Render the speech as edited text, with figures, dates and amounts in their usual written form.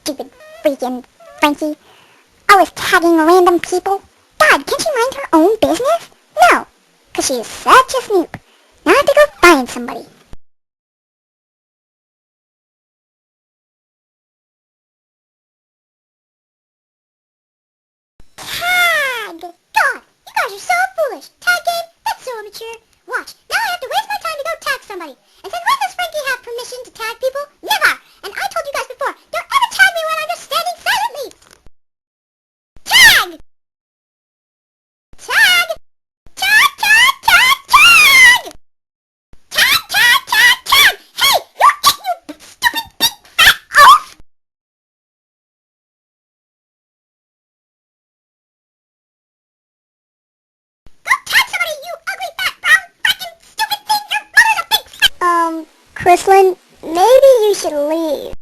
stupid freaking Frankie. Always tagging random people. God, can't she mind her own business? No, 'cause she is such a snoop. Now I have to go find somebody. Tag! God, you guys are so foolish. Tag game? That's so immature. Watch, now I have to waste my time to go tag somebody. And since when does Frankie have permission to tag people? Never! And I told you guys before, don't ever tag me when I'm just standing silently. Tag! Tag! Tag, tag, tag, tag! Tag, tag, tag, tag! Hey, you're it, you stupid big fat oaf! Go tag somebody, you ugly fat brown frickin' stupid thing! Your mother's a big fat... Chrislyn, maybe you should leave.